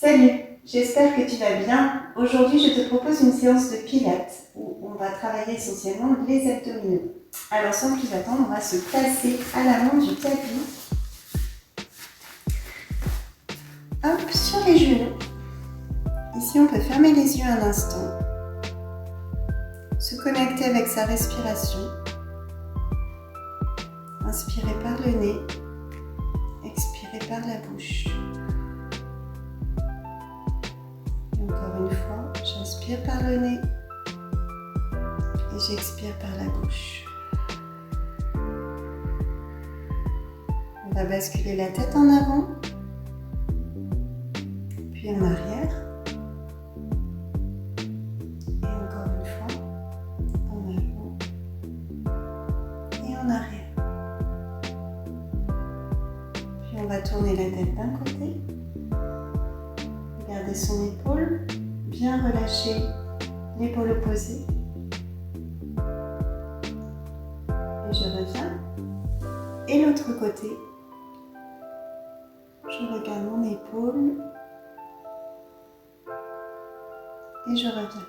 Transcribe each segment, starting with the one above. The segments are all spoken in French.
Salut, j'espère que tu vas bien. Aujourd'hui, je te propose une séance de pilates où on va travailler essentiellement les abdominaux. Alors sans plus attendre, on va se placer à l'avant du tapis. Hop, sur les genoux. Ici, on peut fermer les yeux un instant. Se connecter avec sa respiration. Inspirez par le nez. Expirez par la bouche. Encore une fois, j'inspire par le nez et j'expire par la bouche. On va basculer la tête en avant, puis en arrière. Et encore une fois, en avant et en arrière. Puis on va tourner la tête d'un côté. Regardez son épaule, bien relâcher l'épaule opposée. Et je reviens. Et l'autre côté, je regarde mon épaule. Et je reviens.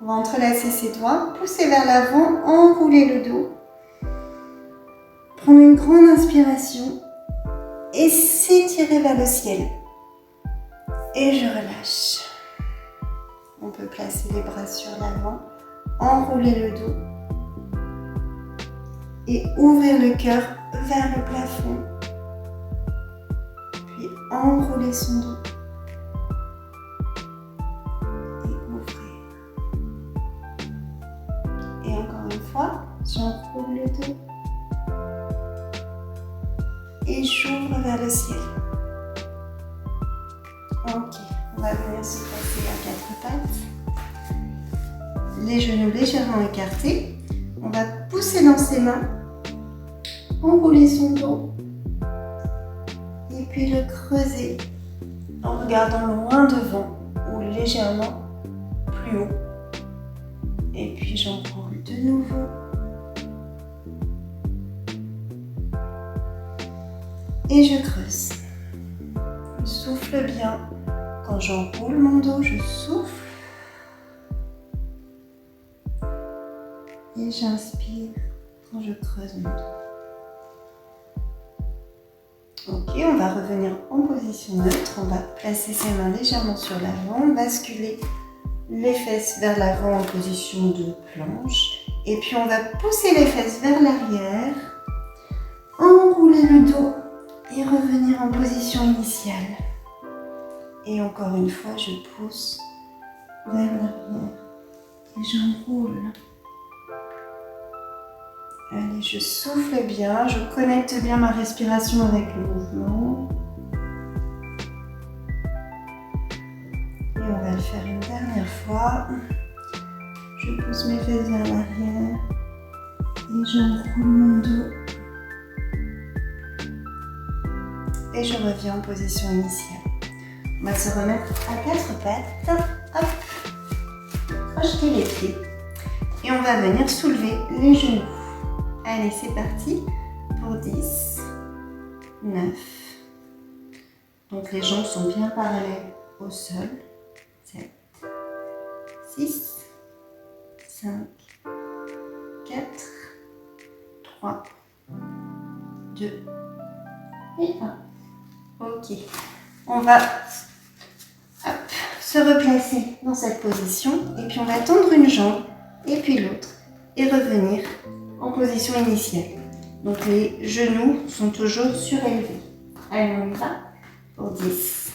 On va entrelacer ses doigts, pousser vers l'avant, enrouler le dos. Prendre une grande inspiration et s'étirer vers le ciel. Et je relâche. On peut placer les bras sur l'avant, enrouler le dos et ouvrir le cœur vers le plafond. Puis enrouler son dos et ouvrir. Et encore une fois, j'enroule le dos et j'ouvre vers le ciel. Ok, on va venir se placer à quatre pattes. Les genoux légèrement écartés. On va pousser dans ses mains, enrouler son dos et puis le creuser en regardant loin devant ou légèrement plus haut. Et puis j'enroule de nouveau. Et je creuse. Je souffle bien. Quand j'enroule mon dos, je souffle. Et j'inspire quand je creuse mon dos. Ok, on va revenir en position neutre. On va placer ses mains légèrement sur l'avant, basculer les fesses vers l'avant en position de planche. Et puis on va pousser les fesses vers l'arrière, enrouler le dos et revenir en position initiale. Et encore une fois, je pousse vers l'arrière et j'enroule. Allez, je souffle bien, je connecte bien ma respiration avec le mouvement. Et on va le faire une dernière fois. Je pousse mes fesses vers l'arrière et j'enroule mon dos. Et je reviens en position initiale. On va se remettre à quatre pattes. Hop, crocheter les pieds. Et on va venir soulever les genoux. Allez, c'est parti pour 10, 9. Donc les jambes sont bien parallèles au sol. 7, 6, 5, 4, 3, 2 et 1. Ok. On va se replacer dans cette position et puis on va tendre une jambe et puis l'autre et revenir en position initiale. Donc les genoux sont toujours surélevés. Allez, on y va pour 10.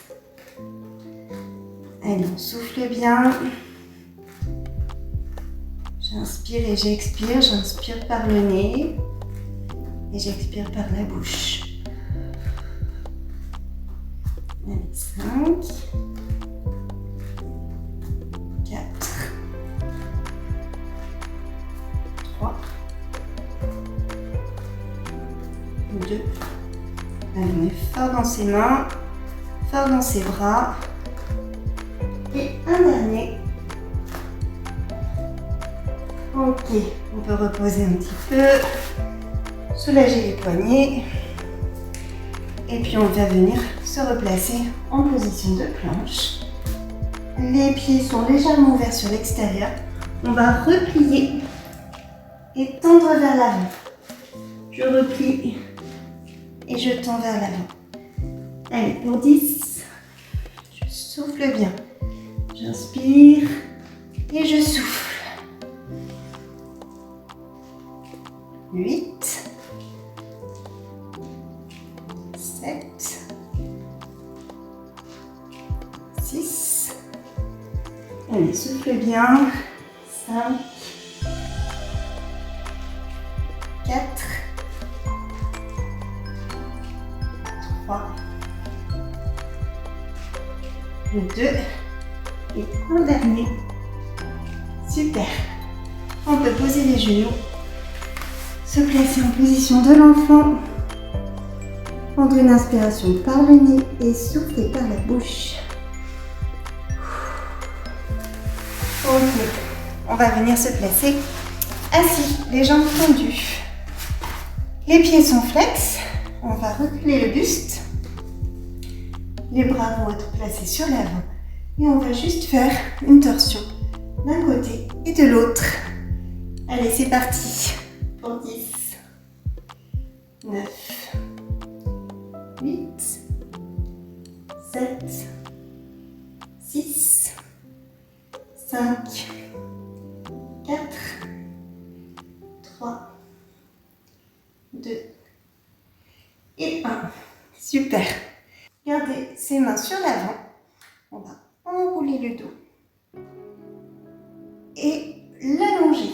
Allez, on souffle bien. J'inspire et j'expire. J'inspire par le nez et j'expire par la bouche. Allez, 5, 4, 3, 2. Allez, on est fort dans ses mains, fort dans ses bras. Et un dernier. Ok, on peut reposer un petit peu, soulager les poignets. Et puis on va venir se replacer en position de planche. Les pieds sont légèrement ouverts sur l'extérieur. On va replier et tendre vers l'avant. Je replie et je tends vers l'avant. Allez, pour 10, je souffle bien. J'inspire et je souffle. 8, 7, 6, allez, souffle bien. 5, 4, 3, 2 et un dernier. Super. On peut poser les genoux, se placer en position de l'enfant, prendre une inspiration par le nez et souffler par la bouche. Ok, on va venir se placer assis, les jambes tendues. Les pieds sont flex, on va reculer le buste. Les bras vont être placés sur l'avant et on va juste faire une torsion d'un côté et de l'autre. Allez, c'est parti pour 10, 9, 8, 7, 6, 5, 4, 3, 2 et 1. Super. Gardez ses mains sur l'avant. On va enrouler le dos et l'allonger.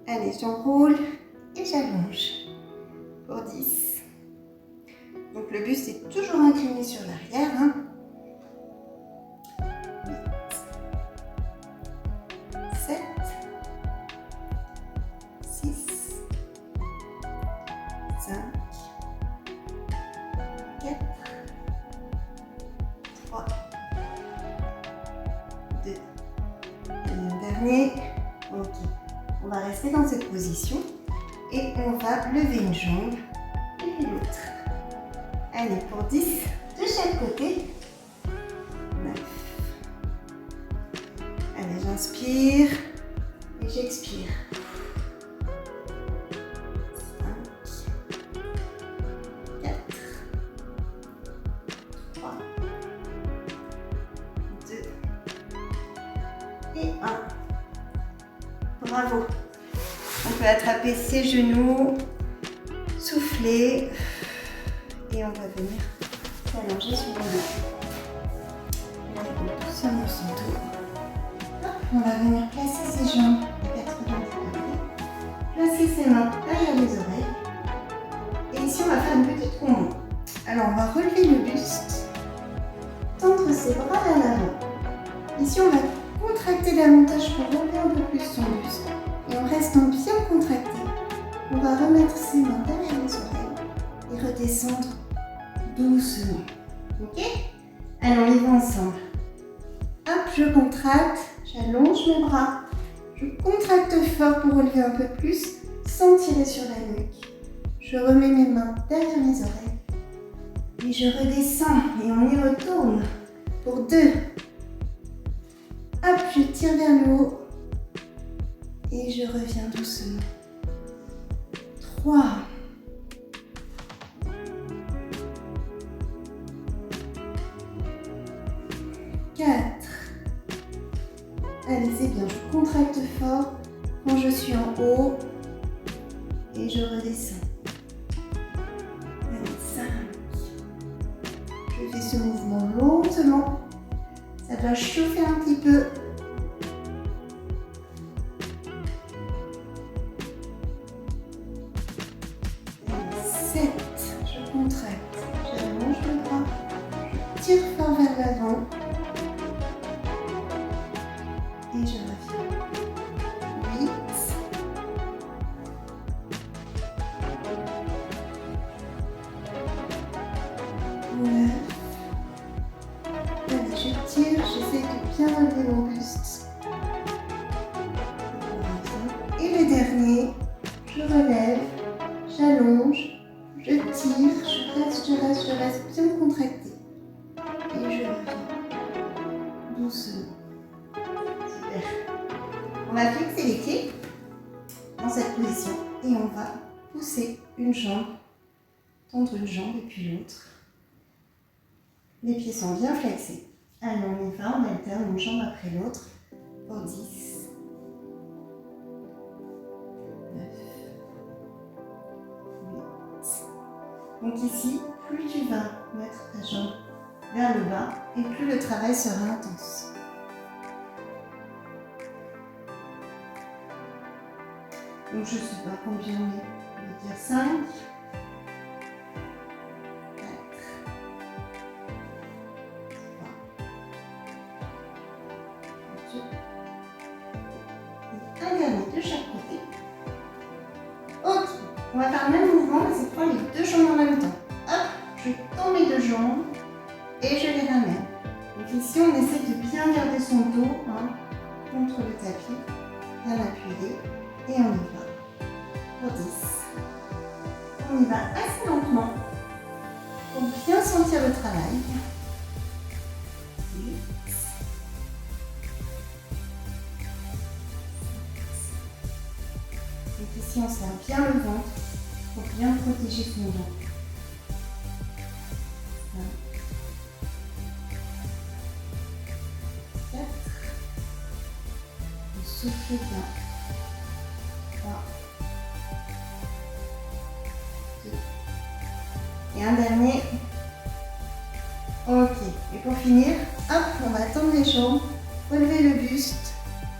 Allez, j'enroule et j'allonge pour 10. Donc le buste est toujours incliné sur l'arrière. 8, 7, 6, 5, 4, 3, 2, et un dernier. Ok, on va rester dans cette position et on va lever une jambe et l'autre. Allez, pour 10 de chaque côté. 9. Allez, j'inspire et j'expire. 5, 4, 3, 2 et 1. Bravo. On peut attraper ses genoux, souffler et on va venir s'allonger sur le dos. Là, on va doucement son dos. On va venir placer ses jambes à 90 degrés, placer ses mains derrière les oreilles. Et ici, on va faire une petite combo. Alors, on va relever le buste, tendre ses bras vers l'avant. Ici, on va contracter davantage pour relever un peu plus son buste. Et en restant bien contracté, on va remettre ses mains derrière les oreilles et redescendre doucement. Ok? Allez, on y va ensemble. Hop, je contracte, j'allonge mes bras, je contracte fort pour relever un peu plus sans tirer sur la nuque. Je remets mes mains derrière mes oreilles et je redescends et on y retourne pour 2. Hop, je tire vers le haut et je reviens doucement. 3. 4. Allez, c'est bien, je contracte fort quand je suis en haut et je redescends. Allez, 5. Je fais ce mouvement lentement. Ça doit chauffer un petit peu. 7. Je contracte. J'allonge le bras. Je tire fort vers l'avant. Et je reviens. 8. 9. Allez, je tire, j'essaie de bien relever mon buste. Et le dernier, je relève, j'allonge, je tire, je doucement. Super. On va flexer les pieds dans cette position et on va pousser une jambe, tendre une jambe et puis l'autre. Les pieds sont bien flexés. Allez, on y va, on alterne une jambe après l'autre pour 10, 9, 8. Donc ici, plus tu vas mettre ta jambe vers le bas et plus le travail sera intense. Donc je ne sais pas combien on est, on va dire 5, 4, 3, 2, et un dernier de chaque côté. Ok, on va faire le même mouvement, mais c'est prendre les deux jambes en même temps. Hop, je tends mes deux jambes et je les ramène. Donc ici on essaie de bien garder son dos contre le tapis, bien appuyé, et on y va. Pour 10. On y va assez lentement pour bien sentir le travail. 8. 7. Donc ici on serre bien le ventre pour bien protéger son dos. 5. 4. On souffle bien. 3. Et un dernier. Ok. Et pour finir, hop, on va tendre les jambes, relever le buste.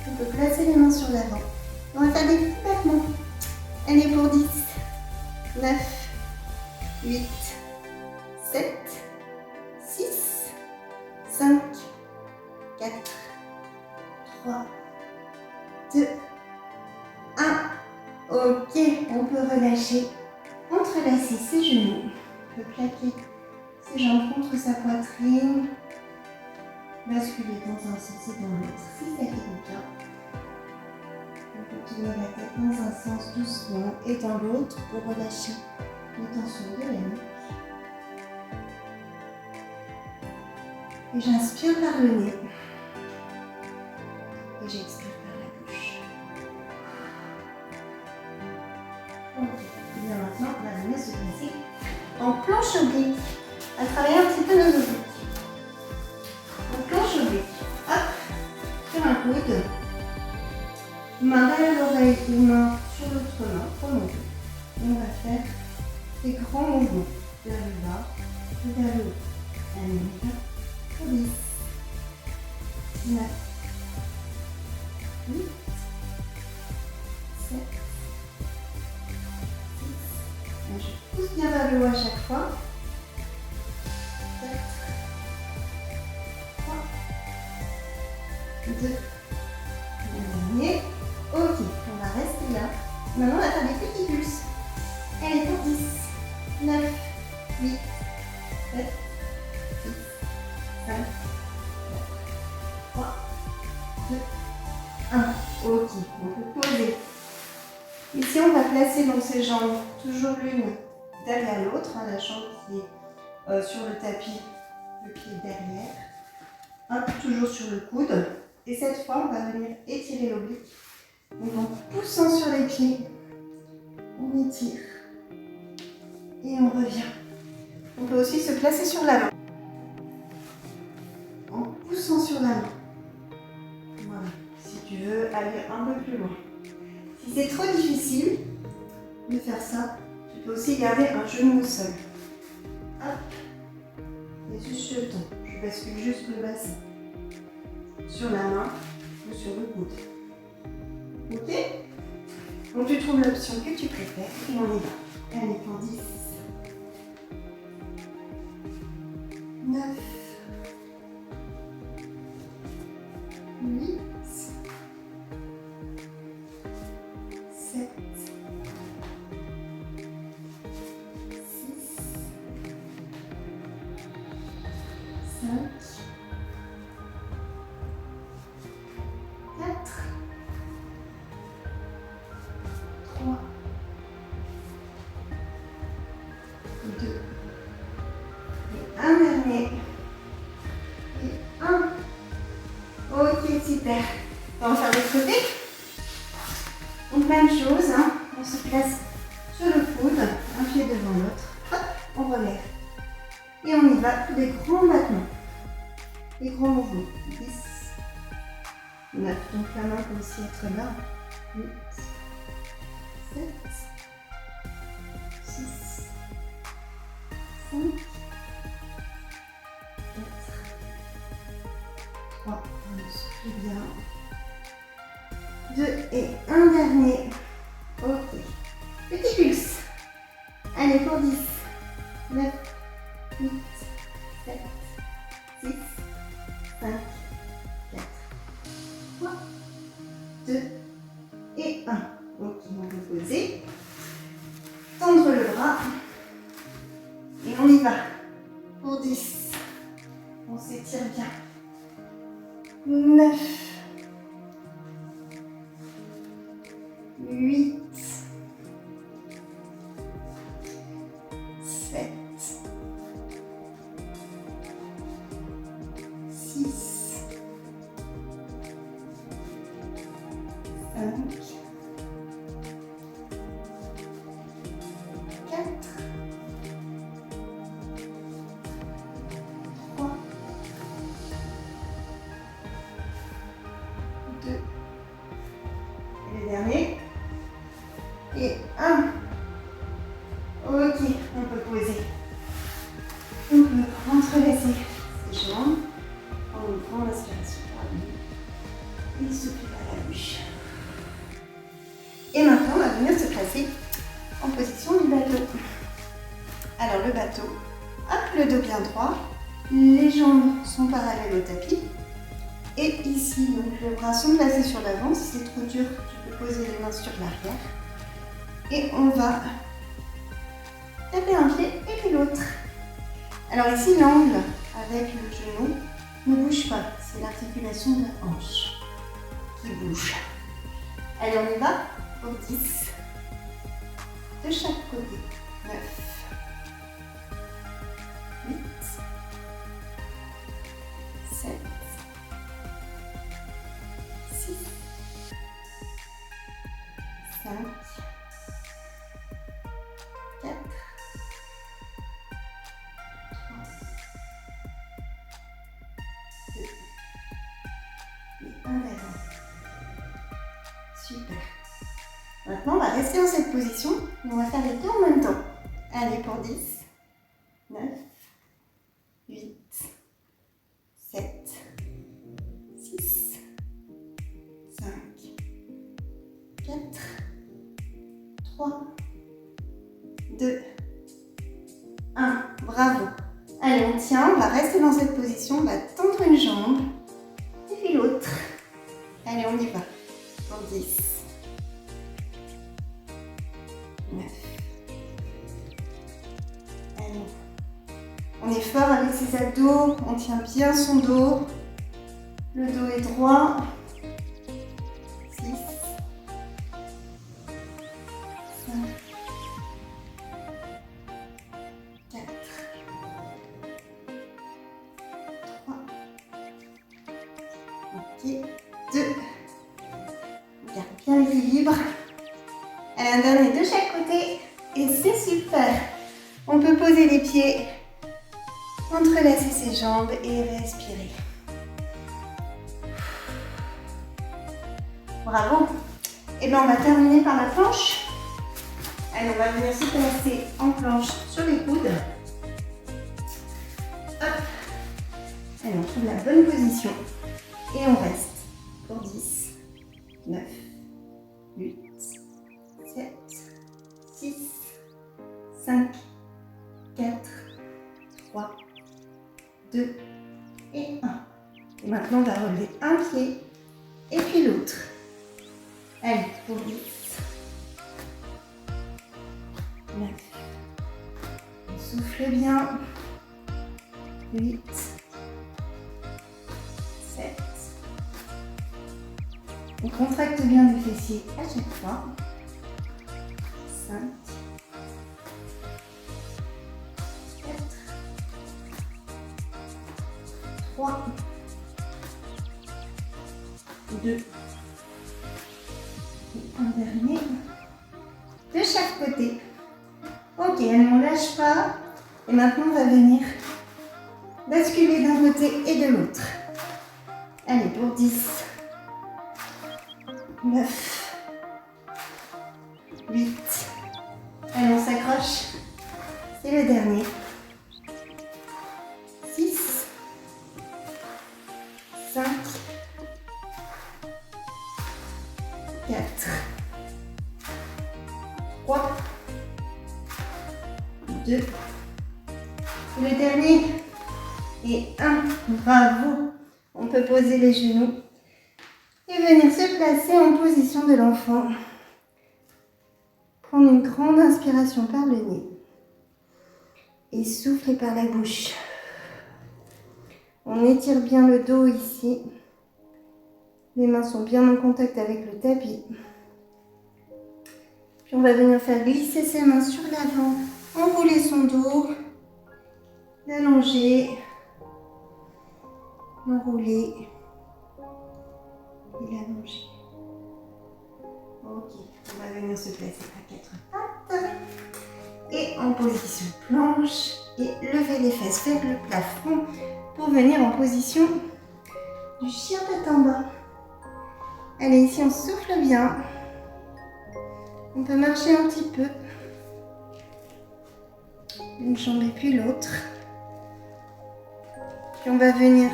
On peut placer les mains sur l'avant. On va faire des petits battements. Allez, pour 10, 9, 8, 7, 6, 5, 4, 3, 2, 1. Ok, on peut relâcher, entrelacer ses genoux. On peut plaquer ses jambes contre sa poitrine, basculer dans un sens et dans l'autre si ça fait du bien. On peut tourner la tête dans un sens doucement et dans l'autre pour relâcher les tensions de la nuque. Et j'inspire par le nez et j'expire par la bouche. Ok, et bien maintenant on va venir se placer en planche oblique, à travailler un petit peu nos obliques. Donc planche oblique, hop, sur un coude, main derrière l'oreille, une main sur l'autre main, comme on veut. Et on va faire des grands mouvements vers le bas et vers le haut. Allez, on y va. Pour 10, 9, 8, 7, 6. Je pousse bien vers le haut à chaque fois. 4, 3, 2, un dernier. Ok, on va rester là. Maintenant, on va faire des petits pulses. Allez, pour 10, 9, 8, 7, 6, 5, 4, 3, 2, 1. Ok, on peut poser. Ici, on va placer donc ces jambes, toujours l'une derrière l'autre, la jambe qui est sur le tapis, le pied derrière. Hop, toujours sur le coude. Et cette fois, on va venir étirer l'oblique. Donc en poussant sur les pieds, on étire et on revient. On peut aussi se placer sur la main. En poussant sur la main. Voilà. Si tu veux aller un peu plus loin. Si c'est trop difficile de faire ça, tu peux aussi garder un genou au sol. Hop. Et juste je tends. Je bascule juste le bassin. Sur la main ou sur le coude. Ok? Donc tu trouves l'option que tu préfères et on y va. Allez, pour 10, 9, 8, 7, 6, 5, 4, 3, Super. On va faire l'autre côté. Donc même chose, hein. On se place sur le coude, un pied devant l'autre. Hop, on relève. Et on y va pour des grands battements. Des grands mouvements. 10, 9. Donc la main peut aussi être là. 8, 7, 6, 5, 4, 3, on souffle bien. 2 et un dernier. Ok. Petit pulse. Allez, pour 10, 9, 8, 7, 6, 5, 4, 3, 2 et 1. Ok, on peut poser. Tendre le bras. Et on y va. Pour 10. On s'étire bien. 9. 8. 7. 6. 5. 4. 3. 2. Et le dernier. Et 1. Ok, on peut poser. On peut entrelacer ses jambes en ouvrant l'inspiration par le nez et souffler par la bouche. Et maintenant, on va venir se placer en position du bateau. Alors le bateau, hop, le dos bien droit, les jambes sont parallèles au tapis. Et ici, donc les bras sont placés sur l'avant. Si c'est trop dur, tu peux poser les mains sur l'arrière. Et on va taper un pied et puis l'autre. Alors ici, l'angle avec le genou ne bouge pas. C'est l'articulation de la hanche qui bouge. Allez, on y va pour 10. De chaque côté. 9. 8. 7. 6. 5. 4. 3. 2. Et 1 derrière. Super. Maintenant, on va rester dans cette position et on va faire les deux en même temps. Allez, pour 10, 9, 8, 7, 6, 5, 4, 3, 2, 1. Bravo. Allez, on tient, on va rester dans cette position, on va tendre une jambe et puis l'autre. Allez, on y va. Pour 10, 9. Allez. On est fort avec ses abdos, on tient bien son dos. Le dos est droit. 6, 5, 4, 3, ok, 2. On garde bien l'équilibre. Allez, un dernier de chaque côté. Et c'est super. On peut poser les pieds, entrelacer ses jambes et respirer. Bravo. Et bien, on va terminer par la planche. Allez, on va venir se placer en planche sur les coudes. Hop. Allez, on trouve la bonne position. Et on reste pour 10, 9, 8, 7, 6, 5, 4, 3, 2 et 1. Et maintenant, on va relever un pied et puis l'autre. Allez, pour 10, 9, on souffle bien, 8, 7, on contracte bien les fessiers à chaque fois, 5, 4, 3, 2. Et un dernier. De chaque côté. Ok, allez, on ne lâche pas. Et maintenant, on va venir basculer d'un côté et de l'autre. Allez, pour 10. 9. 8. Allez, on s'accroche. C'est le dernier. 6. 5. 4. 3. 2. Le dernier. Et 1. Bravo. On peut poser les genoux et venir se placer en position de l'enfant. Prendre une grande inspiration par le nez et souffler par la bouche. On étire bien le dos ici. Les mains sont bien en contact avec le tapis. Puis on va venir faire glisser ses mains sur l'avant, enrouler son dos, l'allonger, l'enrouler et l'allonger. Ok, on va venir se placer à 4 pattes et en position planche et lever les fesses vers le plafond pour venir en position du chien tête en bas. Allez, ici on souffle bien. On peut marcher un petit peu. Une jambe et puis l'autre. Puis on va venir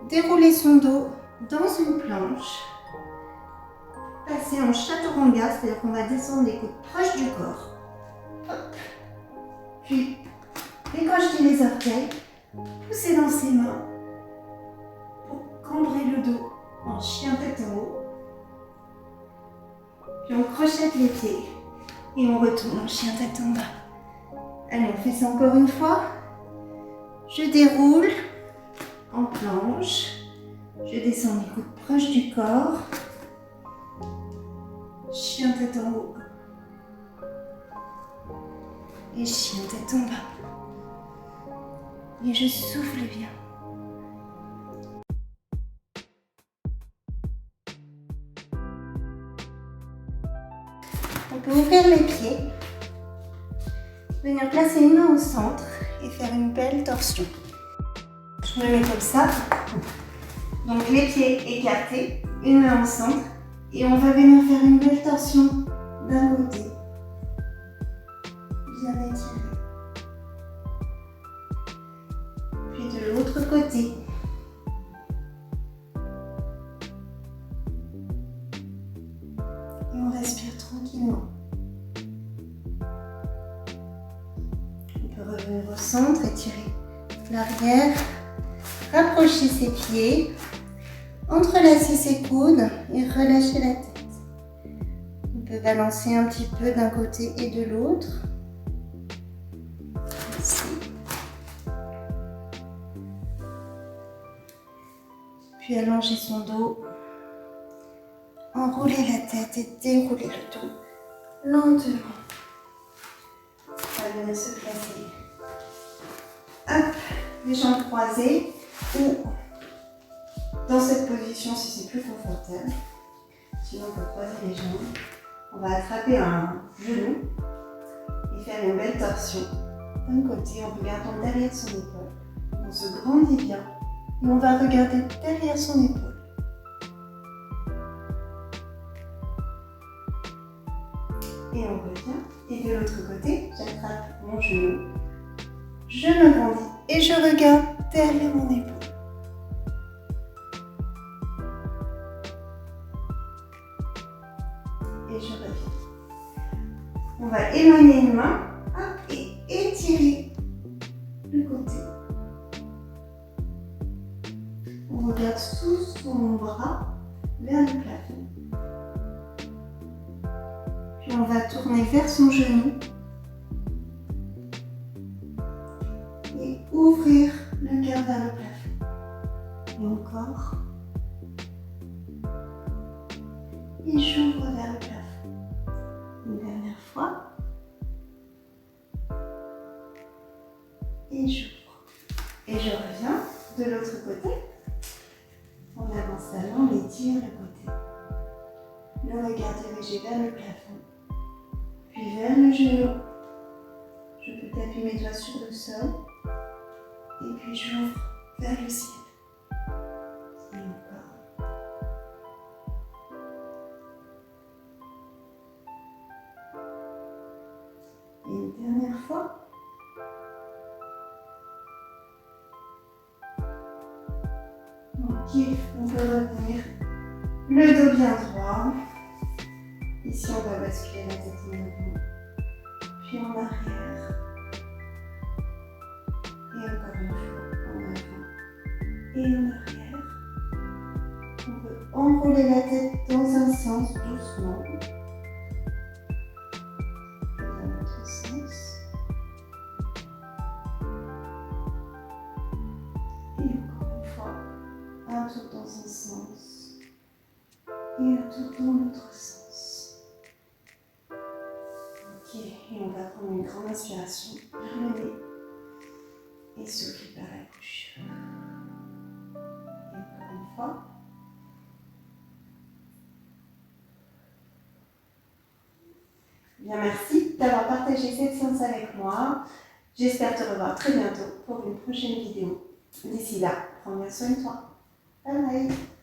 dérouler son dos dans une planche. Passer en chaturanga, c'est-à-dire qu'on va descendre les coudes proches du corps. Hop. Puis décrocher les orteils, pousser dans ses mains pour cambrer le dos en chien tête en haut. Puis on crochette les pieds et on retourne en chien tête en bas. Allez, on fait ça encore une fois. Je déroule en planche. Je descends les coudes proches du corps. Chien tête en haut. Et chien tête en bas. Et je souffle bien. On peut ouvrir les pieds, venir placer une main au centre et faire une belle torsion. Je me mets comme ça. Donc les pieds écartés, une main au centre et on va venir faire une belle torsion d'un côté. Bien étiré. Puis de l'autre côté. Et on respire tranquillement. On peut revenir au centre, étirer l'arrière, rapprocher ses pieds, entrelacer ses coudes et relâcher la tête. On peut balancer un petit peu d'un côté et de l'autre. Ici. Puis allonger son dos, enrouler la tête et dérouler le dos lentement. On va venir se placer. Hop, les jambes croisées ou dans cette position si c'est plus confortable. Sinon on peut croiser les jambes. On va attraper un genou et faire une belle torsion. D'un côté en regardant derrière son épaule. On se grandit bien et on va regarder derrière son épaule. Et on revient. Et de l'autre côté, j'attrape mon genou. Je me grandis et je regarde derrière mon épaule. Et je reviens. On va éloigner une main et étirer le côté. On regarde sous son bras vers le plafond. Puis on va tourner vers son genou. Et ouvrir le cœur vers le plafond. Et encore. Et j'ouvre vers le plafond. Une dernière fois. Et j'ouvre. Et je reviens de l'autre côté. On avance installant les tirs de côté. Le regard dirigé vers le plafond, puis vers le genou. Je peux taper mes doigts sur le sol et puis j'ouvre vers le ciel. Et encore. Et une dernière fois. Ok, on peut revenir le dos bien droit. Ici, on va basculer la tête en avant, puis en arrière. Et encore une fois, en avant et en arrière. On peut enrouler la tête dans un sens doucement. Et dans l'autre sens. Et encore une fois, un tour dans un sens et un tour dans l'autre sens. Ok, et on va prendre une grande inspiration par le nez et souffler par la bouche. Et encore une fois. Bien, merci d'avoir partagé cette séance avec moi. J'espère te revoir très bientôt pour une prochaine vidéo. D'ici là, prends bien soin de toi. Bye bye.